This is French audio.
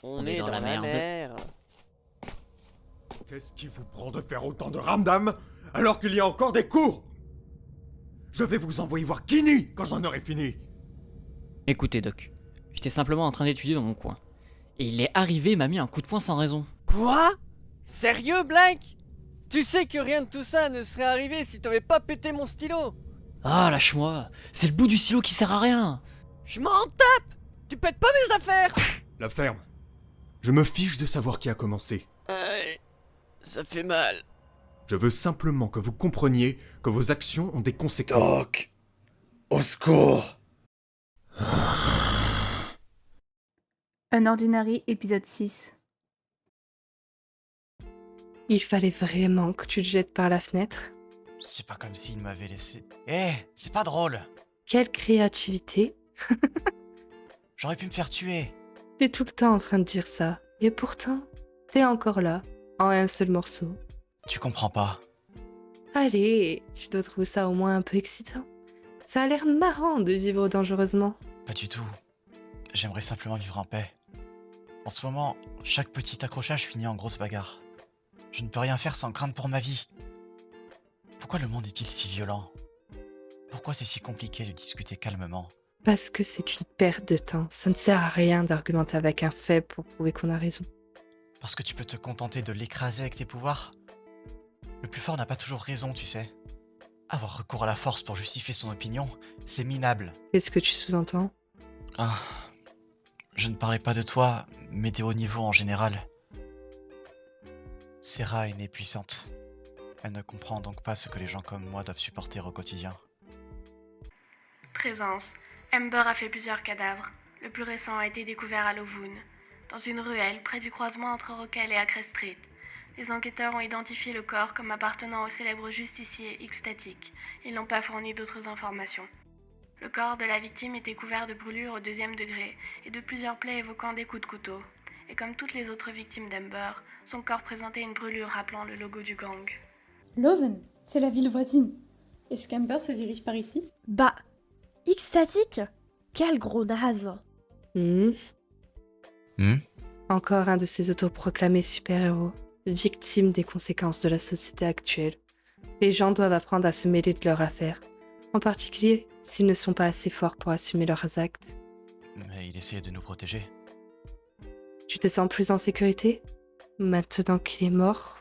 On est dans la merde. mer. Qu'est-ce qui vous prend de faire autant de ramdam alors qu'il y a encore des cours? Je vais vous envoyer voir Kini quand j'en aurai fini. Écoutez, Doc, j'étais simplement en train d'étudier dans mon coin. Et il est arrivé et m'a mis un coup de poing sans raison. Quoi? Sérieux, Blank? Tu sais que rien de tout ça ne serait arrivé si t'avais pas pété mon stylo. Ah, lâche-moi. C'est le bout du stylo qui sert à rien. Je m'en tape. Tu pètes pas mes affaires. La ferme. Je me fiche de savoir qui a commencé. Aïe, ça fait mal. Je veux simplement que vous compreniez que vos actions ont des conséquences. Doc, au secours. Un Ordinary, épisode 6. Il fallait vraiment que tu te jettes par la fenêtre. C'est pas comme s'il m'avait laissé... c'est pas drôle. Quelle créativité. J'aurais pu me faire tuer. T'es tout le temps en train de dire ça. Et pourtant, t'es encore là, en un seul morceau. Tu comprends pas. Allez, tu dois trouver ça au moins un peu excitant. Ça a l'air marrant de vivre dangereusement. Pas du tout. J'aimerais simplement vivre en paix. En ce moment, chaque petit accrochage finit en grosse bagarre. Je ne peux rien faire sans craindre pour ma vie. Pourquoi le monde est-il si violent? Pourquoi c'est si compliqué de discuter calmement? Parce que c'est une perte de temps. Ça ne sert à rien d'argumenter avec un faible pour prouver qu'on a raison. Parce que tu peux te contenter de l'écraser avec tes pouvoirs? Le plus fort n'a pas toujours raison, tu sais. Avoir recours à la force pour justifier son opinion, c'est minable. Qu'est-ce que tu sous-entends? Ah, je ne parlais pas de toi, mais des hauts niveaux en général. Serra est née puissante. Elle ne comprend donc pas ce que les gens comme moi doivent supporter au quotidien. Présence. Amber a fait plusieurs cadavres. Le plus récent a été découvert à Lovoon, dans une ruelle près du croisement entre Rockell et Acre Street. Les enquêteurs ont identifié le corps comme appartenant au célèbre justicier X-Static. Ils n'ont pas fourni d'autres informations. Le corps de la victime était couvert de brûlures au 2e degré et de plusieurs plaies évoquant des coups de couteau. Et comme toutes les autres victimes d'Amber, son corps présentait une brûlure rappelant le logo du gang. Loven, c'est la ville voisine. Est-ce qu'Amber se dirige par ici? Bah, X-Static? Quel gros naze. Encore un de ces autoproclamés super-héros, victimes des conséquences de la société actuelle. Les gens doivent apprendre à se mêler de leurs affaires, en particulier s'ils ne sont pas assez forts pour assumer leurs actes. Mais il essayait de nous protéger. Tu te sens plus en sécurité? Maintenant qu'il est mort,